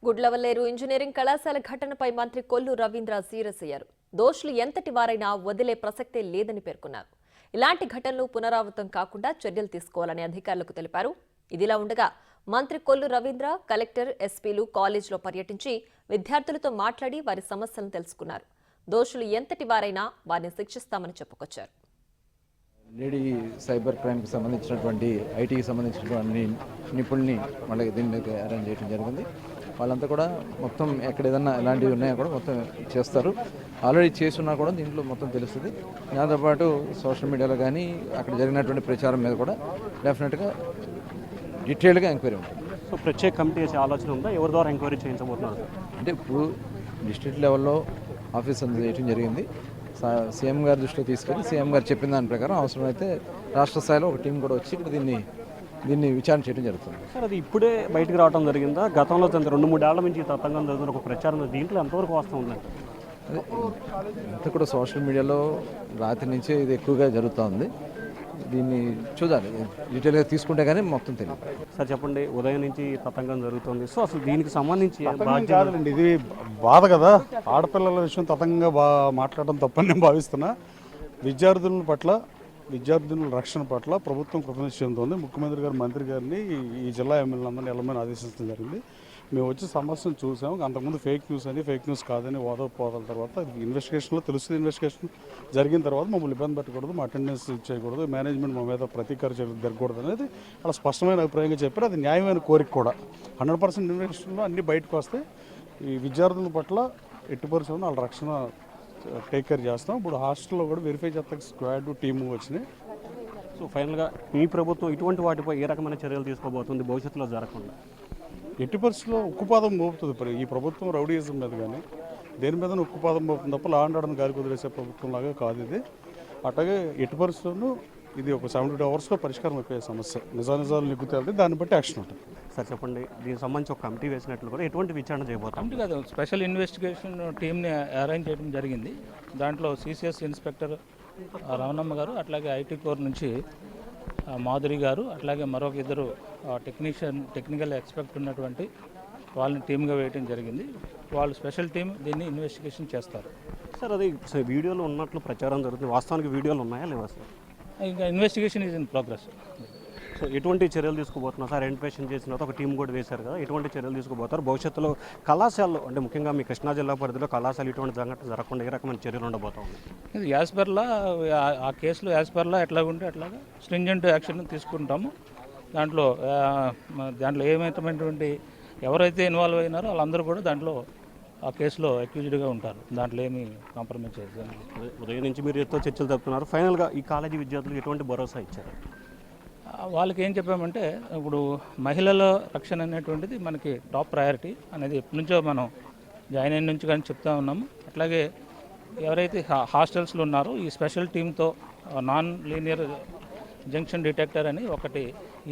Gudlavalleru engineering కళాశాల ఘటనపై మంత్రి కొల్లు రవీంద్ర సీరియస్ అయ్యారు. దోషులు ఎంతటి వారైనా వదిలే ప్రసక్తే లేదని పేర్కొన్నారు. ఇలాంటి ఘటనలు పునరావృతం కాకుండా చర్యలు తీసుకోవాలని అధికారులకు తెలిపారు. ఇదిలా ఉండగా మంత్రి కొల్లు రవీంద్ర కలెక్టర్, ఎస్పీలు కాలేజీలో పర్యటించి విద్యార్థులతో మాట్లాడి వారి సమస్యలను తెలుసుకున్నారు. దోషులు ఎంతటి వారైనా వారిని శిక్షిస్తామని చెప్పుకొచ్చారు. లేడీ సైబర్ క్రైమ్కి సంబంధించినటువంటి ఐటీకి సంబంధించినటువంటి నిపుణుల్ని మళ్ళీ దీన్ని అరేంజ్ చేయడం జరిగింది. వాళ్ళంతా కూడా మొత్తం ఎక్కడ ఏదన్నా ఎలాంటివి ఉన్నాయో కూడా మొత్తం చేస్తారు. ఆల్రెడీ చేస్తున్నా కూడా దీంట్లో మొత్తం తెలుస్తుంది. దాంతోపాటు సోషల్ మీడియాలో కానీ అక్కడ జరిగినటువంటి ప్రచారం మీద కూడా డెఫినెట్గా డీటెయిల్గా ఎంక్వైరీ ఉంటుంది. సో ప్రత్యేక కమిటీ చేసే ఆలోచన ఉందా? ఎవరి ద్వారా ఎంక్వైరీ చేయించబోతున్నారు? అంటే ఇప్పుడు డిస్ట్రిక్ట్ లెవెల్లో ఆఫీస్ చేయడం జరిగింది. సీఎం గారి దృష్టిలో తీసుకెళ్ళి సీఎం గారు చెప్పిన దాని ప్రకారం అవసరమైతే రాష్ట్ర స్థాయిలో ఒక టీం కూడా వచ్చి ఇప్పుడు దీన్ని విచారణ చేయడం జరుగుతుంది. సార్, అది ఇప్పుడే బయటకు రావడం జరిగిందా? గతంలో 2-3 ఏళ్ల నుంచి తతంగం జరుగుతున్న ఒక ప్రచారం దీంట్లో ఎంతవరకు వాస్తవం ఉందండి? అంతా కూడా సోషల్ మీడియాలో రాత్రి నుంచే ఇది ఎక్కువగా జరుగుతూ ఉంది. దీన్ని చూడాలి, డీటెయిల్గా తీసుకుంటే కానీ మొత్తం తెలియదు. సార్ చెప్పండి, ఉదయం నుంచి తతంగం జరుగుతుంది. సో అసలు దీనికి సంబంధించి కాదండి, ఇది బాధ కదా. ఆడపిల్లల విషయం తతంగంగా మాట్లాడడం తప్పని నేను భావిస్తున్నా. విద్యార్థుల రక్షణ పట్ల ప్రభుత్వం కృతనిశ్చయంతో ఉంది. ముఖ్యమంత్రి గారు మంత్రి గారిని ఈ జిల్లా ఎమ్మెల్యేలందరినీ వెళ్ళమని ఆదేశించడం జరిగింది. మేము వచ్చి సమస్యను చూసాము. అంతకుముందు ఫేక్ న్యూస్ కాదని ఓదపోదల తర్వాత ఇన్వెస్టిగేషన్లో తెలుస్తుంది. ఇన్వెస్టిగేషన్ జరిగిన తర్వాత మమ్మల్ని ఇబ్బంది పెట్టకూడదు, మా అటెండెన్స్ చేయకూడదు, మేనేజ్మెంట్ మా మీద ప్రతీకార చర్యలు జరగకూడదు అనేది అలా స్పష్టమైన అభిప్రాయంగా చెప్పారు. అది న్యాయమైన కోరిక కూడా. 100% ఇన్వెస్టిగేషన్లో అన్నీ బయటకు వస్తే ఈ విద్యార్థుల పట్ల ఎట్టి పరిస్థితుల్లో వాళ్ళ రక్షణ టేక్ కేర్ చేస్తాం. ఇప్పుడు హాస్టల్లో కూడా వెరిఫై చేస్తానికి స్క్వాడ్ టీము వచ్చినాయి. సో ఫైనల్గా మీ ప్రభుత్వం ఇటువంటి వాటిపై ఏ రకమైన చర్యలు తీసుకోబోతుంది భవిష్యత్తులో జరగకుండా? ఎట్టి పరిస్థితుల్లో ఉక్కుపాదం మోపుతుంది ఈ ప్రభుత్వం. రౌడీయిజం మీద కానీ దేని మీద ఉక్కుపాదం మోపుతుంది తప్ప లా అండ్ ఆర్డర్ని గాలి కుదిరేసే ప్రభుత్వం లాగా కాదు ఇది. అట్లాగే ఎట్టి పరిస్థితుల్లో ఇది ఒక 72 అవర్స్లో పరిష్కారం అయిపోయే సమస్య. నిజాలు నిగ్గుతాయి, దాన్ని బట్టి యాక్షన్ ఉంటుంది. సార్ చెప్పండి, దీనికి సంబంధించి ఒక కమిటీ వేసినట్లు కూడా ఎటువంటి విచారణ చేయబోతాం? కమిటీ కాదు, స్పెషల్ ఇన్వెస్టిగేషన్ టీమ్ని అరేంజ్ చేయడం జరిగింది. దాంట్లో సిసిఎస్ ఇన్స్పెక్టర్ రమణమ్మ గారు, అట్లాగే ఐటీ కోర్ నుంచి మాధురి గారు, అట్లాగే మరొక ఇద్దరు టెక్నికల్ ఎక్స్పర్ట్ ఉన్నటువంటి వాళ్ళని టీమ్గా వేయడం జరిగింది. వాళ్ళు స్పెషల్ టీం దీన్ని ఇన్వెస్టిగేషన్ చేస్తారు. సార్, అది వీడియోలో ఉన్నట్లు ప్రచారం జరుగుతుంది. వాస్తవానికి వీడియోలు ఉన్నాయా లేవా సార్? ఇంకా investigation is in progress. So ఎటువంటి చర్యలు తీసుకోబోతున్నారు సార్? ఇన్వెస్టిగేషన్ చేసిన తర్వాత ఒక టీం కూడా వేశారు కదా, ఎటువంటి చర్యలు తీసుకోబోతారు? భవిష్యత్తులో కళాశాలలో అంటే ముఖ్యంగా మీ కృష్ణా జిల్లా పరిధిలో కళాశాల ఇటువంటి సంఘటన జరగకుండా ఏ రకమైన చర్యలు ఉండబోతా ఉంది? యాజ్ పర్లా ఆ కేసులో యాజ్ పర్లా ఎట్లాగుంటే అట్లాగా స్ట్రింజెంట్ యాక్షన్ తీసుకుంటాము. దాంట్లో ఏమైనటువంటి ఎవరైతే ఇన్వాల్వ్ అయినారో వాళ్ళందరూ కూడా దాంట్లో ఆ కేసులో అక్యూజ్డ్గా ఉంటారు. దాంట్లో ఏమీ కాంప్రమైజ్ చేయదు. ఉదయం నుంచి మీరు ఎంతో చర్చలు జరుపుతున్నారు. ఫైనల్గా ఈ కాలేజీ విద్యార్థులకు ఎటువంటి భరోసా ఇచ్చారు? వాళ్ళకి ఏం చెప్పామంటే, ఇప్పుడు మహిళల రక్షణ అనేటువంటిది మనకి టాప్ ప్రయారిటీ అనేది ఎప్పటి నుంచో మనం జాయిన్ అయిన నుంచి కానీ చెప్తా ఉన్నాము. అట్లాగే ఎవరైతే హాస్టల్స్లో ఉన్నారో ఈ స్పెషల్ టీంతో నాన్ లీనియర్ జంక్షన్ డిటెక్టర్ అని ఒకటి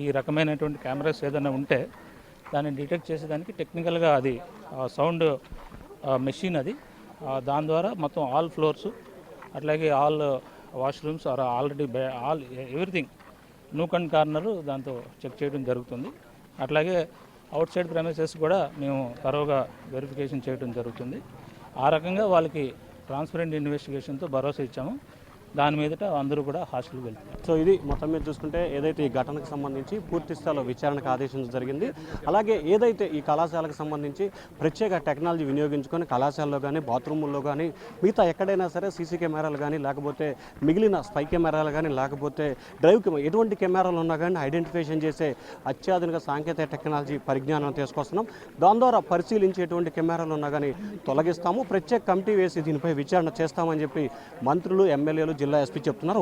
ఈ రకమైనటువంటి కెమెరాస్ ఏదైనా ఉంటే దాన్ని డిటెక్ట్ చేసేదానికి టెక్నికల్గా అది సౌండ్ మెషిన్ అది, దాని ద్వారా మొత్తం ఆల్ ఫ్లోర్స్ అట్లాగే all washrooms already all everything nook and corner దాంతో చెక్ చేయడం జరుగుతుంది. అట్లాగే అవుట్ సైడ్ ప్రెమిసెస్ కూడా మేము తరోగా వెరిఫికేషన్ చేయడం జరుగుతుంది. ఆ రకంగా వాళ్ళకి ట్రాన్స్పరెంట్ ఇన్వెస్టిగేషన్తో భరోసా ఇచ్చాము. దాని మీదట అందరూ కూడా హాస్టల్కి వెళ్తున్నారు. సో ఇది మొత్తం మీద చూసుకుంటే ఏదైతే ఈ ఘటనకు సంబంధించి పూర్తి స్థాయిలో విచారణకు ఆదేశించడం జరిగింది. అలాగే ఏదైతే ఈ కళాశాలకు సంబంధించి ప్రత్యేక టెక్నాలజీ వినియోగించుకొని కళాశాలలో కానీ బాత్రూముల్లో కానీ మిగతా ఎక్కడైనా సరే సీసీ కెమెరాలు కానీ లేకపోతే మిగిలిన స్పై కెమెరాలు కానీ లేకపోతే డ్రైవ్ ఎటువంటి కెమెరాలు ఉన్నా కానీ ఐడెంటిఫికేషన్ చేసే అత్యాధునిక సాంకేతిక టెక్నాలజీ పరిజ్ఞానం తీసుకొస్తున్నాం. దాని ద్వారా పరిశీలించి ఎటువంటి కెమెరాలు ఉన్నా కానీ తొలగిస్తాము. ప్రత్యేక కమిటీ వేసి దీనిపై విచారణ చేస్తామని చెప్పి మంత్రులు, ఎమ్మెల్యేలు, జిల్లా ఎస్పీ చెప్తున్నారు.